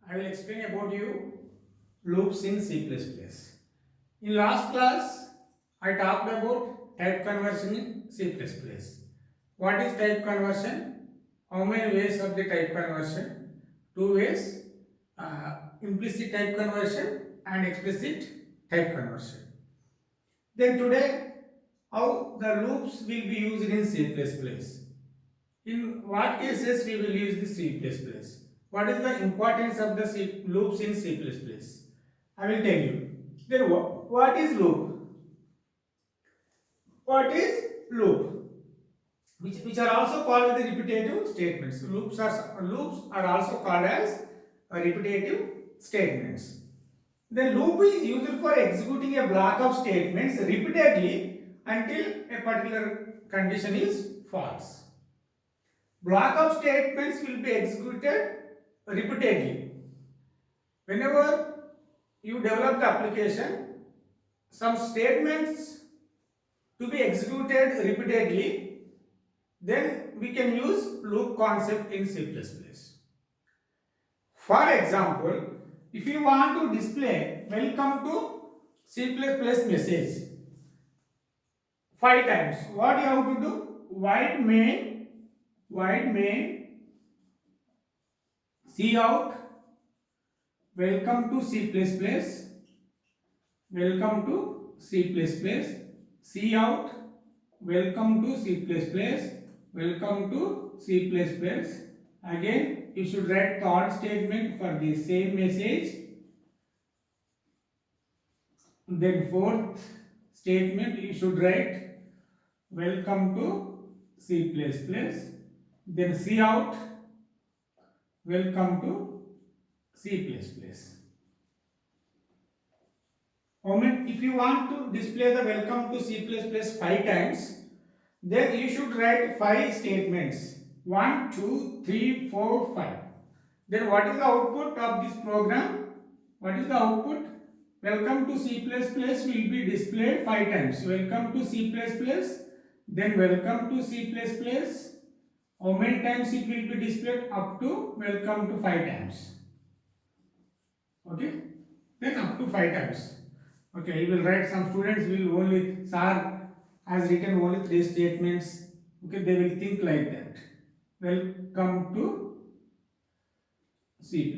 I will explain about you loops in C++. In last class, I talked about type conversion in C++. What is type conversion? How many ways of the type conversion? Two ways, implicit type conversion and explicit type conversion. Then today, how the loops will be used in C++. In what cases we will use the C++? What is the importance of the loops in C++? I will tell you. Then what is loop? What is loop? Which are also called the repetitive statements. Loops are also called as repetitive statements. The loop is used for executing a block of statements repeatedly until a particular condition is false. Block of statements will be executed repeatedly. Whenever you develop the application, some statements to be executed repeatedly, then we can use loop concept in C++. For example, if you want to display welcome to C++ message 5 times, what you have to do? Void main cout welcome to C++, welcome to C++, cout welcome to C++, welcome to C++. Again, you should write third statement for the same message. Then fourth statement, you should write welcome to C++. Then cout welcome to C++. If you want to display the welcome to C++ 5 times, then you should write 5 statements. 1, 2, 3, 4, 5. Then what is the output of this program? What is the output? Welcome to C++ will be displayed 5 times. Welcome to C++, then welcome to C++. How many times it will be displayed? Up to welcome to 5 times. Okay? Then up to 5 times. Okay, you will write, some students will only, sir has written only 3 statements. Okay, they will think like that. Welcome to C++.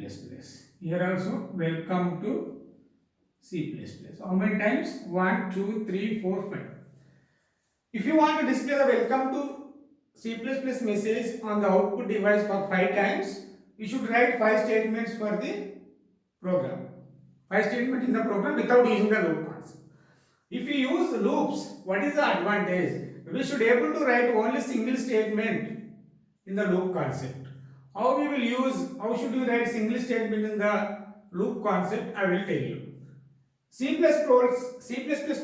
Here also, welcome to C++. How many times? 1, 2, 3, 4, 5. If you want to display the welcome to C++ message on the output device for 5 times, you should write 5 statements for the program. 5 statements in the program without using the loop concept. If you use loops, what is the advantage? We should be able to write only single statement in the loop concept. How should we write single statement in the loop concept? I will tell you. C++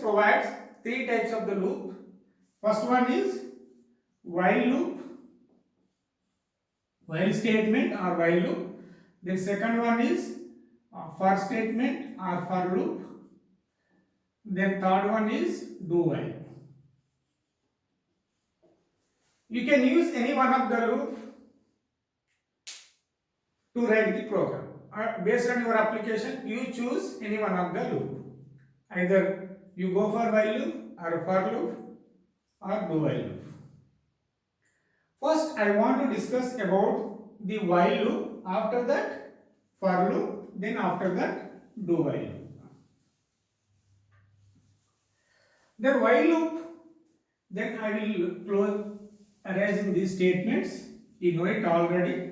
provides 3 types of the loop. First one is while loop, while statement or while loop. The second one is for statement or for loop. Then third one is do while. You can use any one of the loop to write the program. Based on your application, you choose any one of the loop. Either you go for while loop or for loop or do while loop. First, I want to discuss about the while loop. After that, for loop. Then after that, do while loop. Then while loop. Then I will close erasing these statements. You know it already.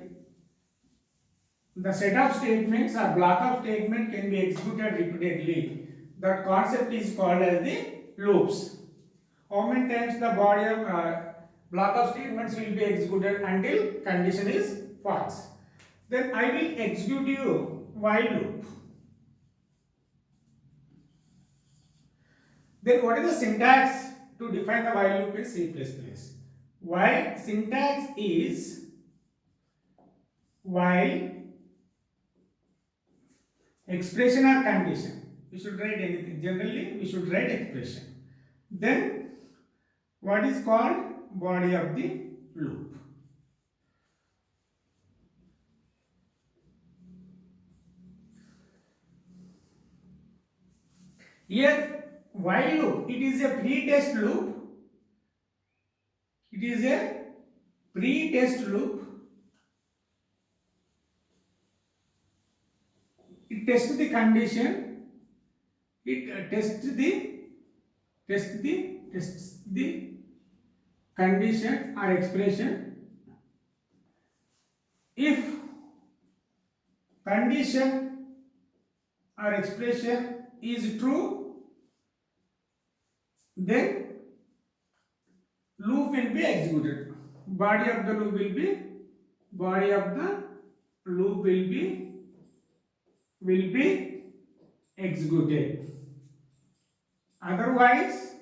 The set of statements or block of statement can be executed repeatedly. That concept is called as the loops. How many times the body of block of statements will be executed until condition is false. Then I will execute you while loop. Then what is the syntax to define the while loop in C++? While syntax is while expression or condition. We should write anything. Generally, we should write expression. Then what is called body of the loop. Here while loop, it is a pre-test loop. It is a pre-test loop. It tests the condition. It tests the condition or expression. If condition or expression is true, then loop will be executed. Body of the loop will be executed. Otherwise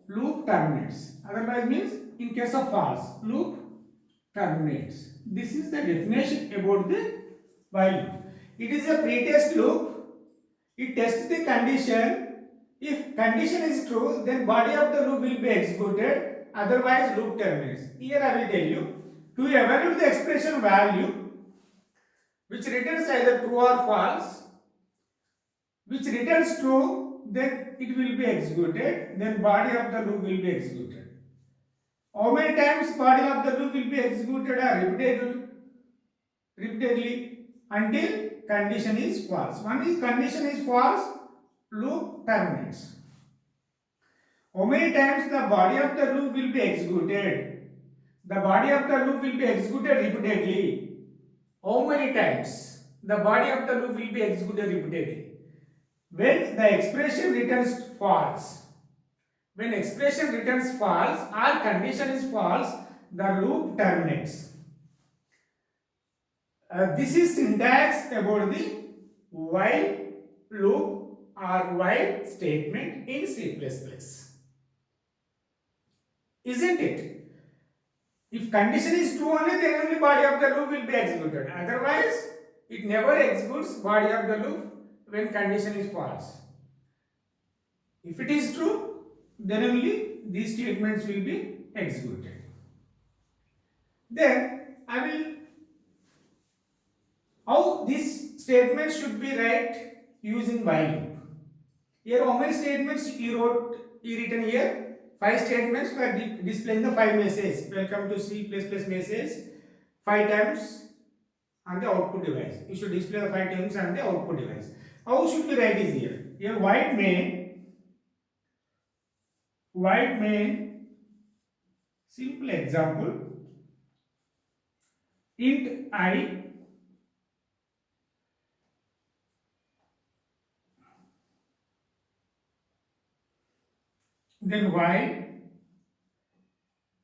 loop terminates. Otherwise means in case of false, loop terminates. This is the definition about the while loop. It is a pre-test loop. It tests the condition. If condition is true, then body of the loop will be executed. Otherwise loop terminates. Here I will tell you, to evaluate the expression value which returns either true or false, which returns true, then it will be executed, then body of the loop will be executed. How many times body of the loop will be executed repeatedly until condition is false. Once condition is false, loop terminates. How many times the body of the loop will be executed? The body of the loop will be executed repeatedly. How many times the body of the loop will be executed repeatedly? When the expression returns false. When expression returns false or condition is false, the loop terminates. This is syntax about the while loop or while statement in C++. Isn't it? If condition is true only, then only body of the loop will be executed. Otherwise, it never executes body of the loop when condition is false. If it is true, then only these statements will be executed. Then I will how this statement should be write using while loop. Here how many statements you written here? 5 statements for displaying the 5 messages. Welcome to C++ message 5 times on the output device. You should display the 5 times on the output device. How should we write is here? Here void main, simple example, int I, then while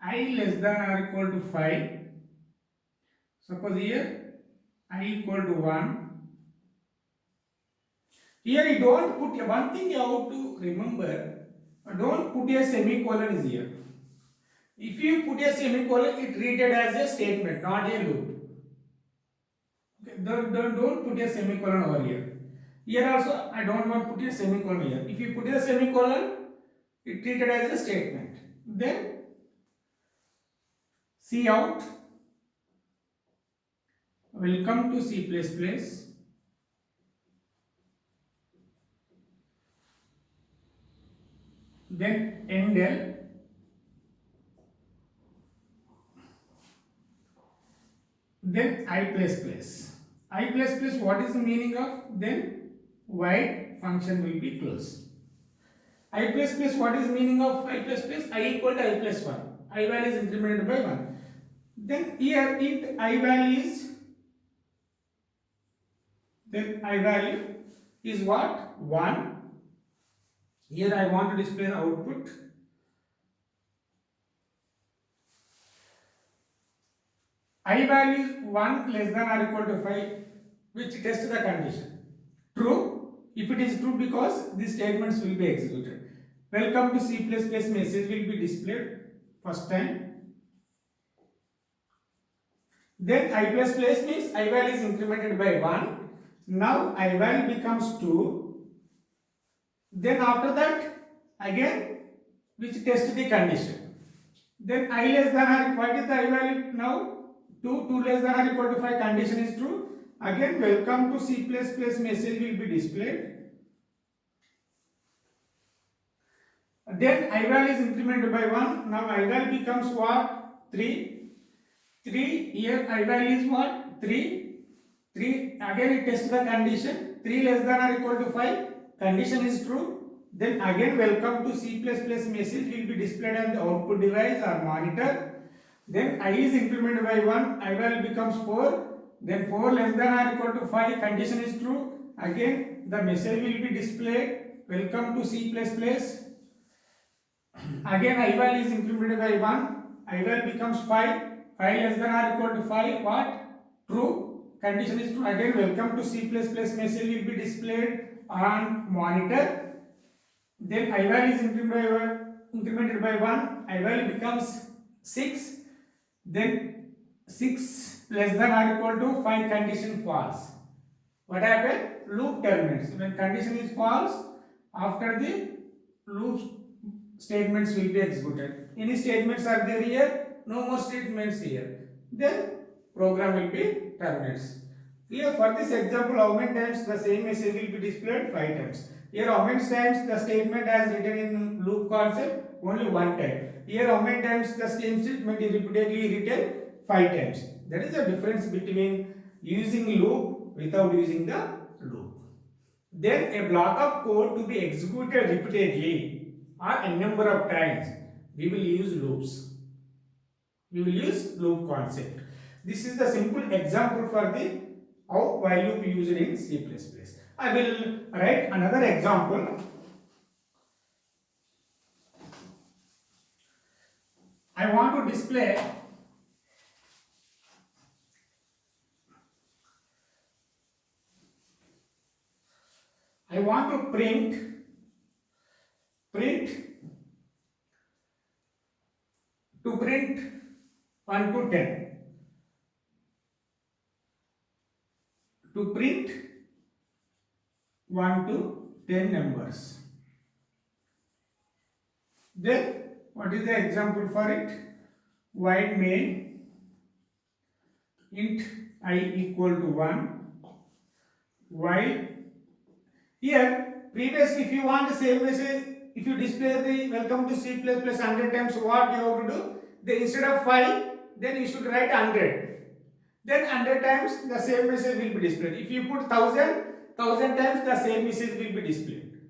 I less than or equal to 5, suppose here I equal to 1. Here you don't put one thing you have to remember, don't put a semicolon is here. If you put a semicolon, it treated as a statement, not a loop. Okay, don't put a semicolon over here. Here also I don't want to put a semicolon here. If you put a semicolon, it treated as a statement. Then Cout, welcome to C++. Then endl, then I++. What is the meaning of? Then void function will be closed. I++, what is the meaning of I++? I equal to I plus 1. I value is incremented by 1. Then here int I value is what? 1. Here I want to display the output. I value is 1 less than or equal to 5, which tests the condition. True. If it is true, because these statements will be executed. Welcome to C++ message will be displayed first time. Then I++ means I value is incremented by 1. Now I value becomes 2. Then after that again which tests the condition. Then I less than or what is the I value now? 2 less than or equal to 5 condition is true. Again, welcome to C++ message will be displayed. Then ival is incremented by 1. Now ival becomes what? 3. 3. Here ival is what? 3. 3. Again it tests the condition. 3 less than or equal to 5. Condition is true. Then again welcome to C++ message will be displayed on the output device or monitor. Then I is incremented by 1. Ival becomes 4. Then 4 less than or equal to 5. Condition is true. Again the message will be displayed. Welcome to C++. Again ival is incremented by 1. Ival becomes 5. 5 less than or equal to 5. What? True. Condition is true. Again welcome to C++ message will be displayed on monitor. Then ival is incremented by 1. Ival becomes 6. Then 6 less than or equal to 5. Condition false. What happened? Loop terminates. When condition is false, after the loop statements will be executed. Any statements are there here? No more statements here. Then program will be terminates. Here for this example, how many times the same message will be displayed? 5 times. Here how many times the statement as written in loop concept? Only 1 time. Here how many times the same statement is repeatedly written? 5 times. That is the difference between using loop without using the loop. Then a block of code to be executed repeatedly or a number of times, we will use loops. We will use loop concept. This is the simple example for the how while loop used in C++. I will write another example. I want to display I want to print to print 1 to 10. To print 1 to 10 numbers. Then what is the example for it? Void main int I equal to 1. While here previously if you want the same message, if you display the welcome to C++ 100 times, what you have to do? Then instead of 5, then you should write 100. Then 100 times the same message will be displayed. If you put 1000 times the same message will be displayed.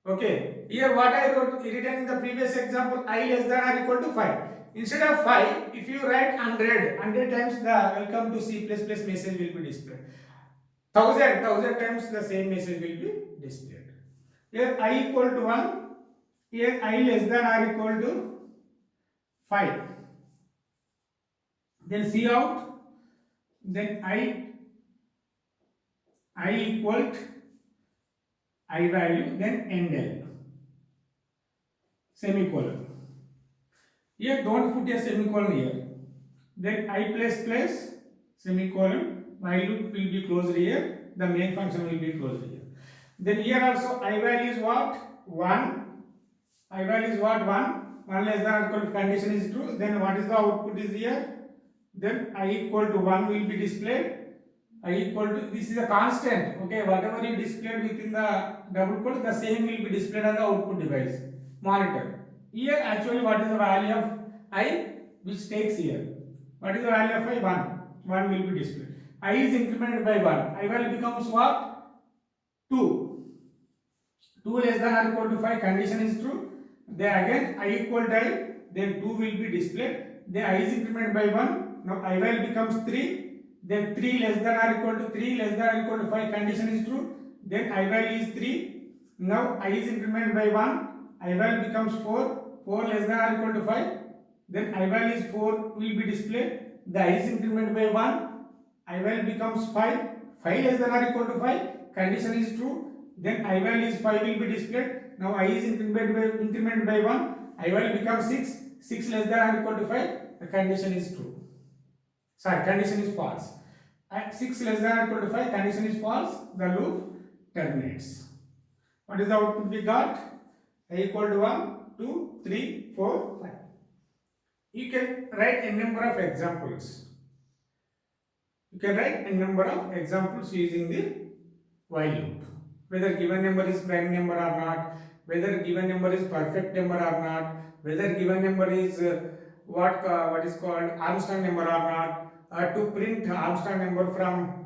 Okay. Here what I wrote written in the previous example, I less than or equal to 5. Instead of 5, if you write 100 times the welcome to C++ message will be displayed. 1000 times the same message will be displayed. Here I equal to 1, here I less than or equal to 5. Then C out, then I equal to I value, then endl, semicolon. Here don't put a semicolon here. Then I plus semicolon, while loop will be closed here, the main function will be closed here. Then here also I value is what? 1. I value is what? 1. 1 less than or equal to condition is true. Then what is the output is here? Then I equal to 1 will be displayed. I equal to, this is a constant. Okay, whatever you displayed within the double quote, the same will be displayed on the output device, monitor. Here actually what is the value of I which takes here? What is the value of I? 1. 1 will be displayed. I is incremented by 1. I value becomes what? 2. 2 less than or equal to 5, condition is true. Then again I equal to I, then 2 will be displayed. Then I is incremented by 1. Now I value becomes 3. Then 3 less than or equal to 3 less than or equal to 5, condition is true. Then I value is 3. Now I is incremented by 1. I value becomes 4. 4 less than or equal to 5. Then I value is 4 will be displayed. The I is incremented by 1. I value becomes 5. 5 less than or equal to 5, condition is true. Then I value is 5 will be displayed. Now I is incremented by 1. I value becomes 6. 6 less than or equal to 5, the condition is true. Sorry, condition is false. At 6 less than or equal to 5, condition is false, the loop terminates. What is the output we got? I equal to 1, 2, 3, 4, 5. You can write a number of examples. You can write n number of examples using the while loop. Whether given number is prime number or not, whether given number is perfect number or not, whether given number is what is called Armstrong number or not, to print Armstrong number from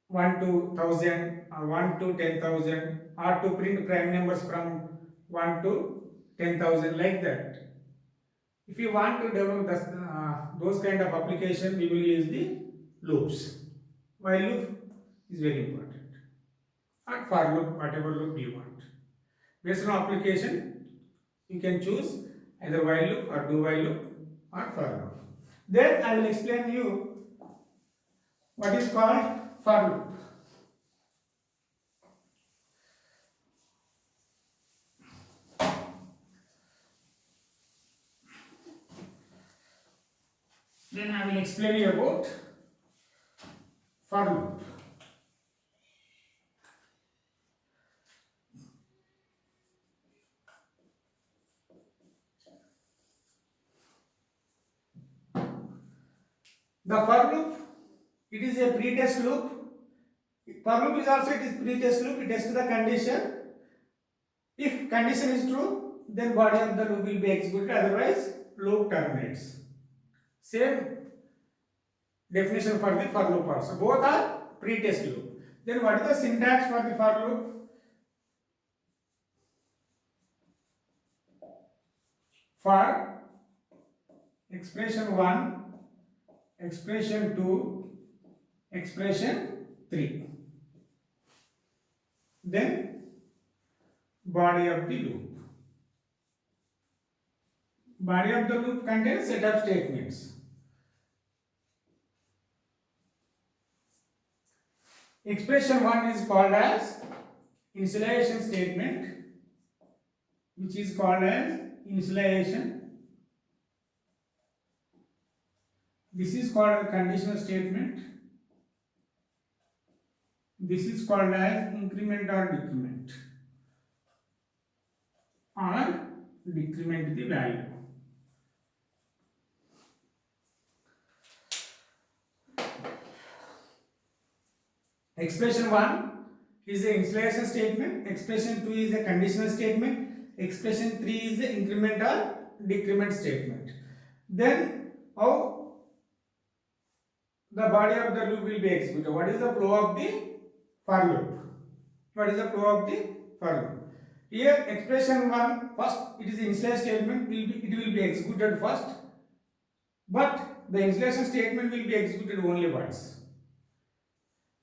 1 to 1000 or 1 to 10,000, or to print prime numbers from 1 to 10,000, like that. If you want to develop those kind of application, we will use the loops. While loop is very important, or for loop, whatever loop you want. Based on application, you can choose either while loop or do while loop or for loop. Then I will explain you what is called for loop. Then I will explain you about for loop. The for loop, it is a pretest loop. For loop is also, it is pretest loop. It tests the condition. If condition is true, then body of the loop will be executed. Otherwise, loop terminates. Same definition for the for loop also. Both are pretest loop. Then what is the syntax for the for loop? For expression 1, expression 2, expression 3. Then body of the loop. Body of the loop contains set of statements. Expression 1 is called as initialization statement, which is called as initialization. This is called a conditional statement. This is called as increment or decrement, or decrement the value. Expression 1 is the initialization statement, expression 2 is a conditional statement, expression 3 is the increment or decrement statement. Then how the body of the loop will be executed? What is the flow of the for loop? What is the flow of the for loop? Here expression 1, first it is the initialization statement, it will be executed first, but the initialization statement will be executed only once.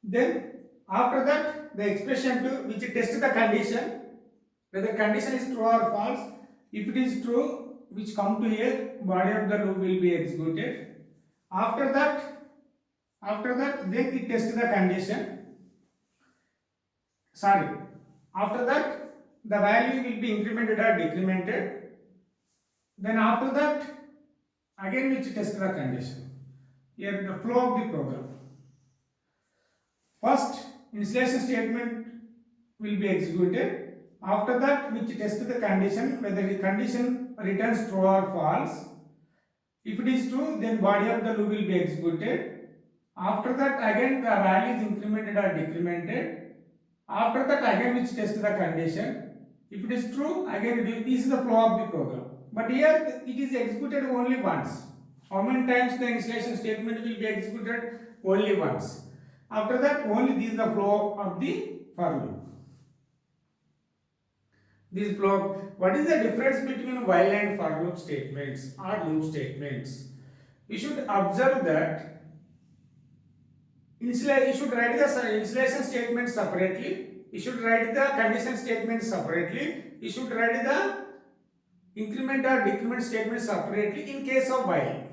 Then after that, the expression 2, which tests the condition, whether condition is true or false. If it is true, which come to here, body of the loop will be executed. After that, then it tests the condition. After that, the value will be incremented or decremented. Then after that, again which tests the condition. Here the flow of the program. First, initialization statement will be executed. After that, which tests the condition, whether the condition returns true or false. If it is true, then body of the loop will be executed. After that, again the value is incremented or decremented. After that, again which tests the condition. If it is true, again this is the flow of the program. But here it is executed only once. How many times the initialization statement will be executed? Only once. After that, only this is the flow of the for loop. This flow. What is the difference between while and for loop statements or loop statements? You should observe that you should write the initialization statement separately. You should write the condition statement separately. You should write the increment or decrement statement separately in case of while.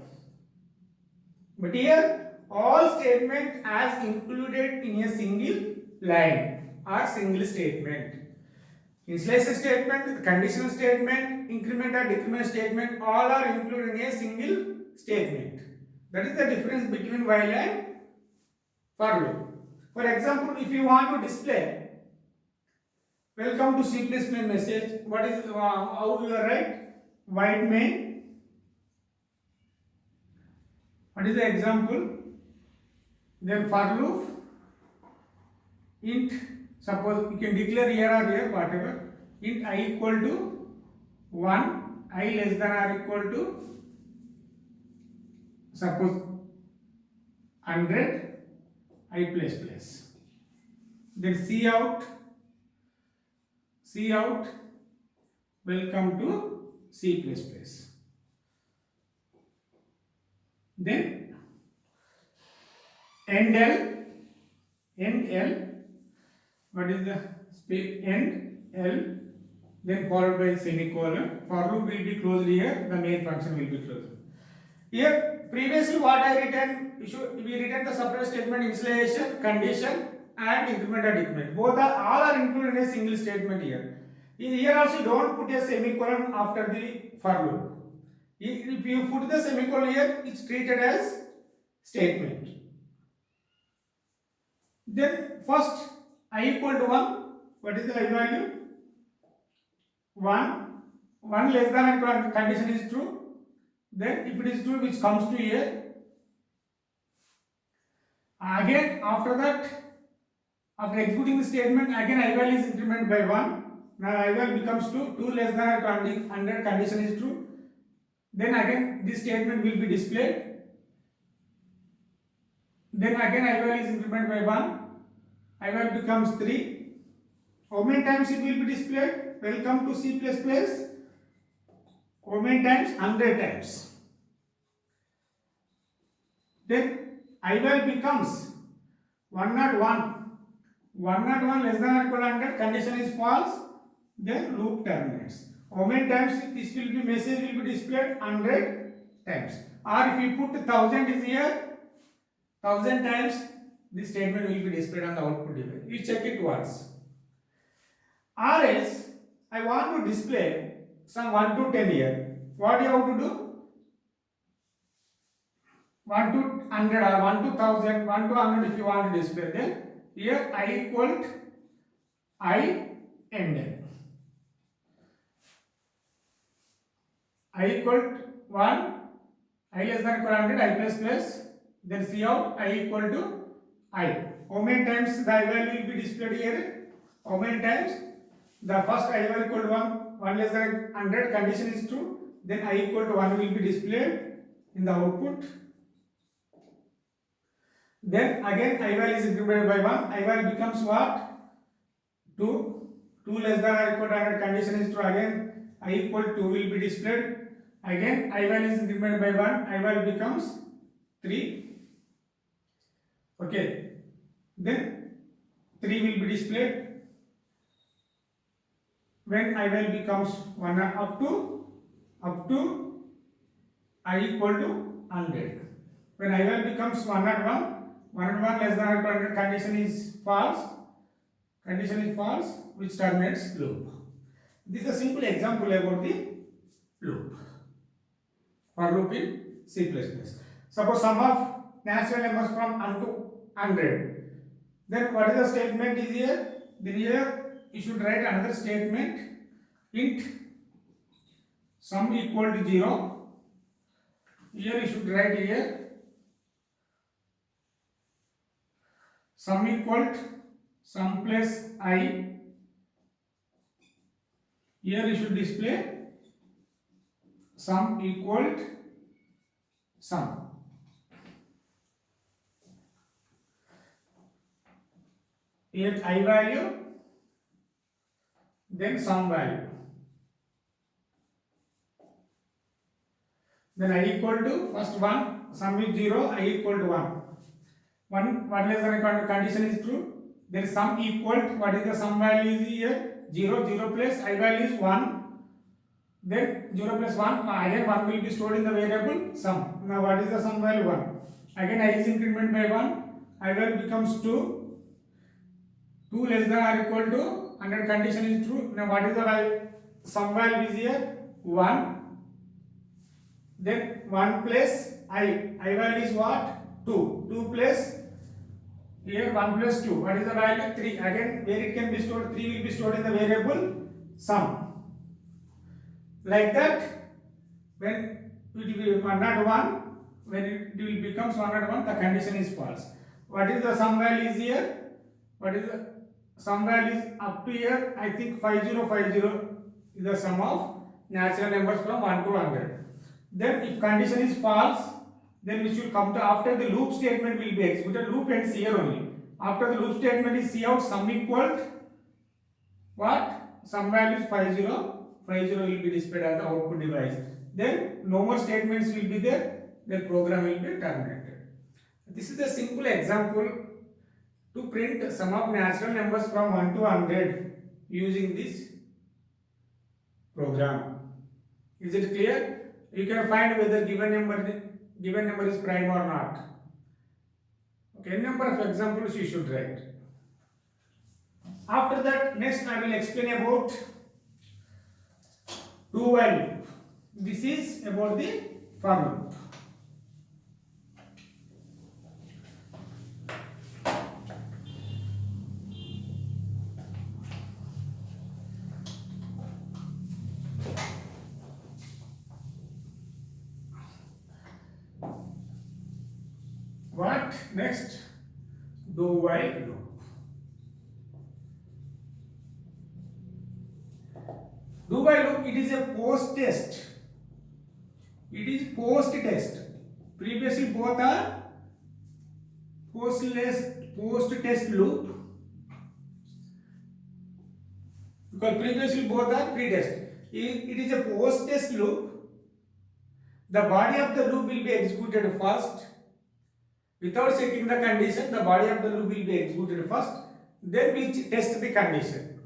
But here, all statement as included in a single line or single statement. Initialization statement, conditional statement, increment or decrement statement, all are included in a single statement. That is the difference between while and for loop. For example, if you want to display welcome to C++ message, what is how you write? Void main. What is the example? Then for loop, int, suppose you can declare here or here, whatever, int I equal to 1, I less than or equal to suppose 100, I plus plus. Then cout, welcome to C plus plus. Then end L, what is the space, end L, then followed by semicolon. For loop will be closed here, the main function will be closed. Here previously what I written, we written the separate statement initialization, condition and increment or decrement. Both are all are included in a single statement here. Here also don't put a semicolon after the for loop. If you put the semicolon here, it's treated as statement. Then first I equal to 1. What is the I value? 1 less than or equal to condition is true. Then if it is true, which comes to here. Again after that, after executing the statement, again I value is incremented by 1. Now I value becomes 2. 2 less than or equal to 100 condition is true. Then again this statement will be displayed. Then again I value is incremented by 1. I value becomes 3. How many times it will be displayed? Welcome to C++. How many times? 100 times. Then I value becomes 101. 101 less than or equal to 100, condition is false. Then loop terminates. How many times this will be message will be displayed? 100 times. Or if you put 1000 is here, 1000 times this statement will be displayed on the output device. You check it once. Or else I want to display some 1 to 10 here. What do you have to do? 1 to 100 or 1 to 1000, 1 to 100 if you want to display. Then here I equal to I end. I equal to 1, I less than or equal to 100, I plus plus, then cout, I equal to I. How many times the I value will be displayed here? How many times? The first I value equal to 1 less than 100, condition is true, then I equal to 1 will be displayed in the output. Then again I value is incremented by 1, I value becomes what? 2, 2 less than or equal to 100, condition is true, again I equal to 2 will be displayed. Again I value is incremented by 1, I value becomes 3. Okay, then 3 will be displayed. When I value becomes 1 up to I equal to 100. When I value becomes 101 less than or equal to 100, condition is false, which terminates loop. This is a simple example about the loop. For loop in C++. Suppose sum of natural numbers from 1 to 100. Then what is the statement is here? Then here you should write another statement. Int sum equal to 0. Here you should write here sum equal to sum plus I. Here you should display sum equal to sum. Here I value, then sum value. Then I equal to first 1, sum is 0, I equal to 1. 1 less than equal to condition is true. Then sum equal to, what is the sum value is here? 0, 0 plus I value is 1. Then 0 plus 1, again 1 will be stored in the variable sum. Now what is the sum value? 1. Again I is increment by 1, I value becomes 2. 2 less than or equal to 100, condition is true. Now what is the value? Sum value is here 1. Then 1 plus I value is what? 2. 2 plus here 1 plus 2. What is the value? 3. Again where it can be stored? 3 will be stored in the variable sum. Like that, when it will be 101, when it will becomes 101, the condition is false. What is the sum value is here? What is the sum value is up to here? I think 5050 is the sum of natural numbers from 1 to 100. Then if condition is false, then we should come to after the loop statement will be executed. Loop ends here only. After the loop statement is see out sum equal what? Sum value is 5050 will be displayed on the output device. Then no more statements will be there. The program will be terminated. This is a simple example to print sum of natural numbers from 1 to 100 using this program. Is it clear? You can find whether given number is prime or not. Okay, number of examples you should write. After that, next I will explain about do while loop. This is about the for loop. What next? Do while loop. Do while loop, it is a post test. It is post test. Previously both are post test loop. Because previously both are pre-test. It is a post test loop. The body of the loop will be executed first. Without checking the condition, the body of the loop will be executed first. Then we test the condition.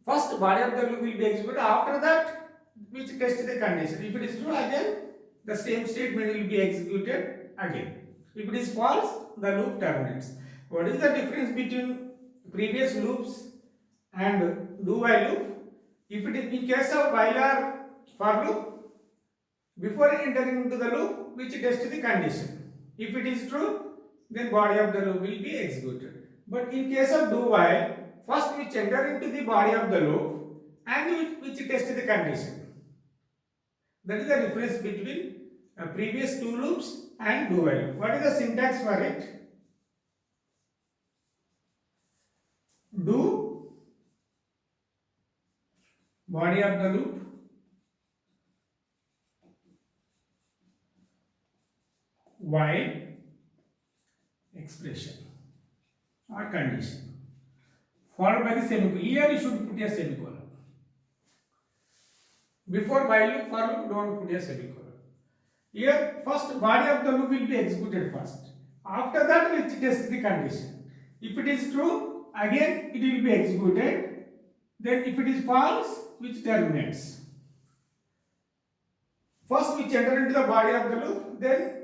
First body of the loop will be executed. After that, we test the condition. If it is true, again the same statement will be executed again. If it is false, the loop terminates. What is the difference between previous loops and do while loop? If it is in case of while or for loop, before entering into the loop, which test the condition. If it is true, then body of the loop will be executed. But in case of do while, first we enter into the body of the loop and which test the condition. That is the difference between previous two loops and do while. What is the syntax for it? Do body of the loop while expression or condition followed by the semicolon. Here you should put a semicolon. Before while loop, for loop, don't put a semicolon. Here first body of the loop will be executed first. After that we test the condition. If it is true, again it will be executed. Then if it is false, which terminates. First we enter into the body of the loop, then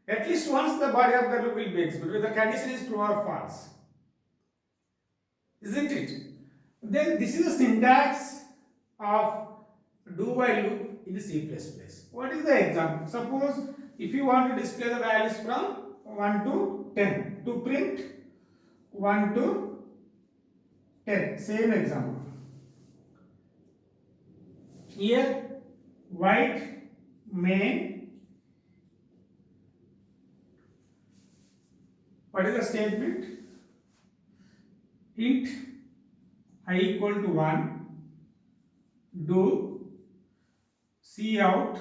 at least once the body of the loop will be executed. The condition is true or false. Isn't it? Then this is the syntax of do while loop in C++. What is the example? Suppose if you want to display the values from 1 to 10 to print 1 to 10. Same example. Here white main. What is the statement? Int I equal to 1, do cout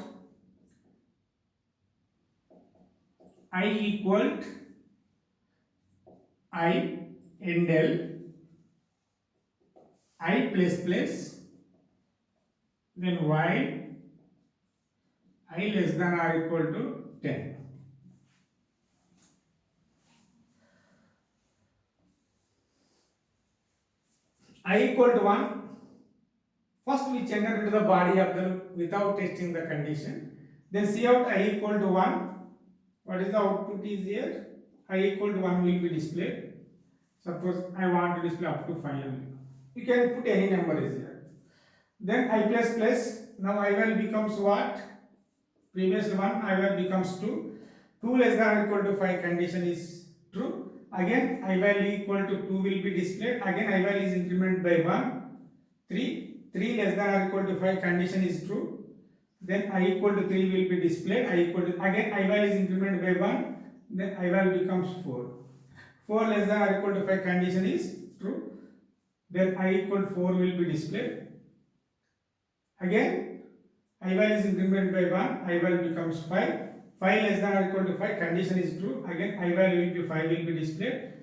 I equal to I endl I plus plus, then while I less than or equal to 10. I equal to 1. First we enter into the body of the loop without testing the condition. Then cout I equal to 1. What is the output is here? I equal to 1 will be displayed. Suppose I want to display up to 5 only. You can put any number is here. Then I plus plus. Now I will becomes what? Previous one I will becomes 2. 2 less than or equal to 5 condition is true. Again I value equal to 2 will be displayed. Again I value is incremented by 1. 3 less than or equal to 5 condition is true. Then I equal to 3 will be displayed. I equal to again I value is incremented by 1. then I value becomes 4. 4 less than or equal to 5 condition is true. Then I equal to 4 will be displayed. Again, I value is incremented by 1, I value becomes 5. 5 less than or equal to 5 condition is true. Again, I value will be 5 will be displayed.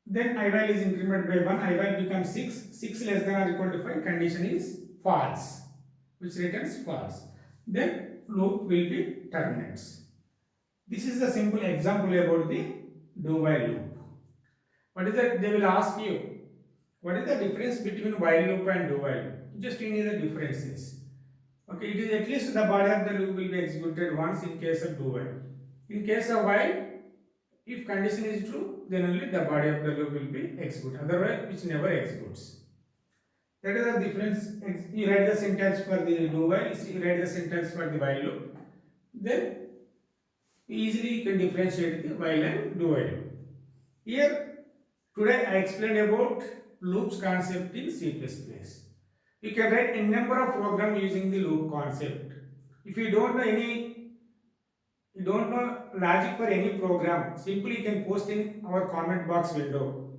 Then I value is incremented by 1, I value becomes 6. 6 less than or equal to 5 condition is false, which returns false. Then loop will be terminates. This is the simple example about the do while loop. What is that? They will ask you, what is the difference between while loop and do while loop? Just you need the differences. Okay, it is at least the body of the loop will be executed once in case of do while. In case of while, if condition is true, then only the body of the loop will be executed. Otherwise, which never executes. That is the difference. You write the syntax for the do while, you write the syntax for the while loop. Then easily you can differentiate the while and do while. Here today I explained about loops concept in C++. You can write a number of programs using the loop concept. If you don't know logic for any program, simply you can post in our comment box window.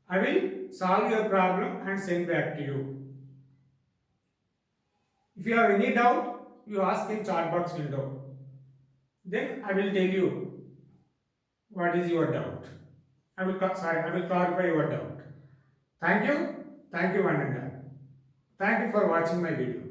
I will solve your problem and send back to you. If you have any doubt, you ask in chat box window. Then I will tell you what is your doubt. I will clarify your doubt. Thank you one and all. Thank you for watching my video.